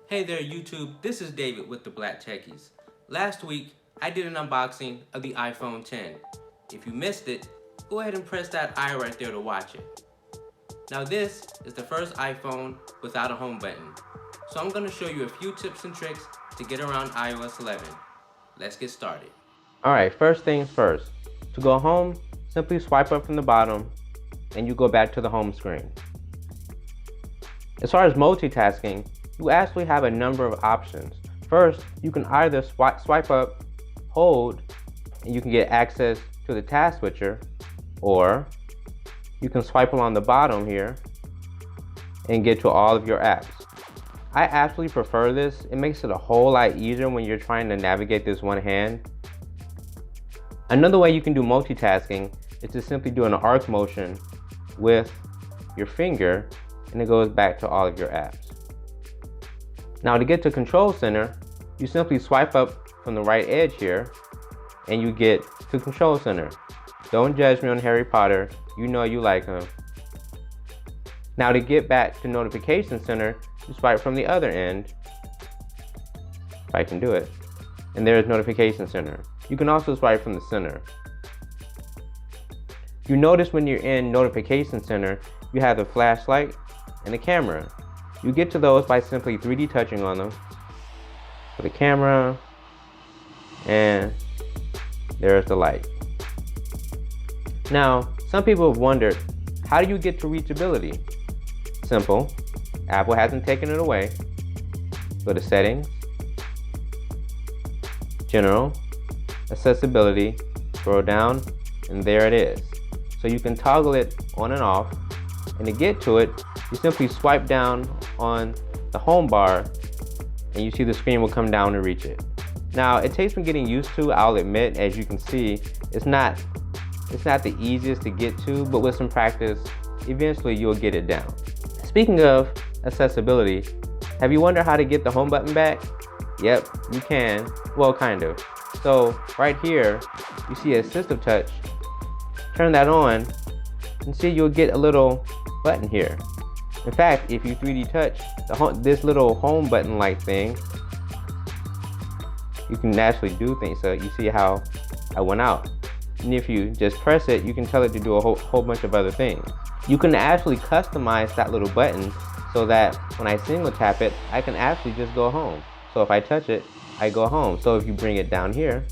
Hey there YouTube, this is David with the Black Techies. Last week, I did an unboxing of the iPhone 10. If you missed it, go ahead and press that I right there to watch it. Now this is the first iPhone without a home button. So I'm going to show you a few tips and tricks to get around iOS 11. Let's get started. Alright, first things first. To go home, simply swipe up from the bottom and you go back to the home screen. As far as multitasking, you actually have a number of options. First, you can either swipe up, hold, and you can get access to the task switcher, or you can swipe along the bottom here and get to all of your apps. I actually prefer this. It makes it a whole lot easier when you're trying to navigate this one hand. Another way you can do multitasking is to simply do an arc motion with your finger, and it goes back to all of your apps. Now to get to Control Center, you simply swipe up from the right edge here and you get to Control Center. Don't judge me on Harry Potter, you know you like him. Now to get back to Notification Center, you swipe from the other end, if I can do it, and there's Notification Center. You can also swipe from the center. You notice when you're in Notification Center, you have the flashlight and the camera. You get to those by simply 3D touching on them for the camera, and there's the light. Now, some people have wondered, how do you get to reachability? Simple. Apple hasn't taken it away. Go to Settings, General, Accessibility, scroll down, and there it is. So you can toggle it on and off, and to get to it, you simply swipe down on the home bar and you see the screen will come down to reach it. Now it takes some getting used to, I'll admit. As you can see, it's not the easiest to get to, but with some practice, eventually you'll get it down. Speaking of accessibility, have you wondered how to get the home button back? Yep, you can. Well, kind of. So right here, you see Assistive Touch. Turn that on and see you'll get a little button here. In fact, if you 3D touch this little home button like thing, you can naturally do things. So you see how I went out. And if you just press it, you can tell it to do a whole bunch of other things. You can actually customize that little button so that when I single tap it, I can actually just go home. So if I touch it, I go home. So if you bring it down here,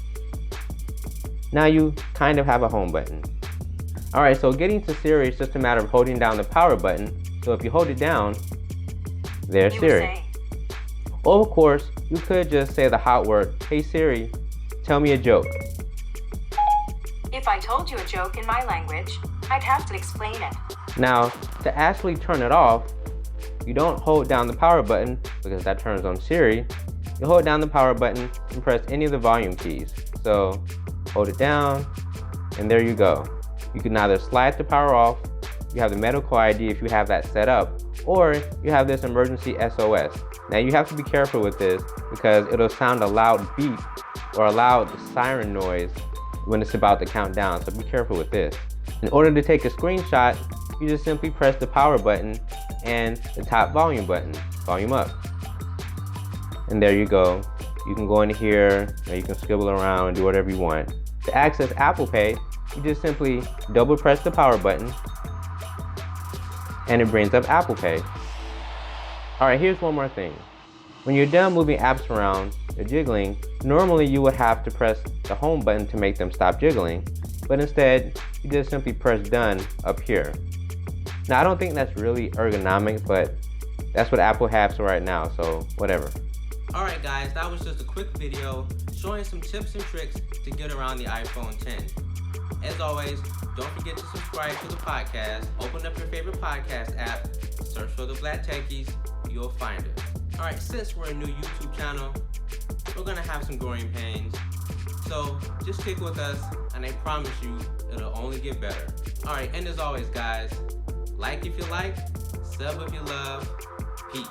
now you kind of have a home button. Alright, so getting to Siri is just a matter of holding down the power button. So if you hold it down, there's Siri. Or of course, you could just say the hot word, "Hey Siri, tell me a joke." If I told you a joke in my language, I'd have to explain it. Now, to actually turn it off, you don't hold down the power button because that turns on Siri. You hold down the power button and press any of the volume keys. So hold it down, and there you go. You can either slide the power off, you have the medical ID if you have that set up, or you have this emergency SOS. Now you have to be careful with this because it'll sound a loud beep or a loud siren noise when it's about to count down, so be careful with this. In order to take a screenshot, you just simply press the power button and the top volume button, volume up. And there you go. You can go in here, or you can scribble around and do whatever you want. To access Apple Pay, you just simply double press the power button and it brings up Apple Pay. Alright, here's one more thing. When you're done moving apps around, they're jiggling, normally you would have to press the home button to make them stop jiggling, but instead, you just simply press done up here. Now I don't think that's really ergonomic, but that's what Apple has for right now, so whatever. Alright guys, that was just a quick video showing some tips and tricks to get around the iPhone 10. As always, don't forget to subscribe to the podcast. Open up your favorite podcast app, search for the Black Techies, you'll find us. Alright, since we're a new YouTube channel, we're gonna have some growing pains. So just stick with us, and I promise you, it'll only get better. Alright, and as always guys, like if you like, sub if you love, peace.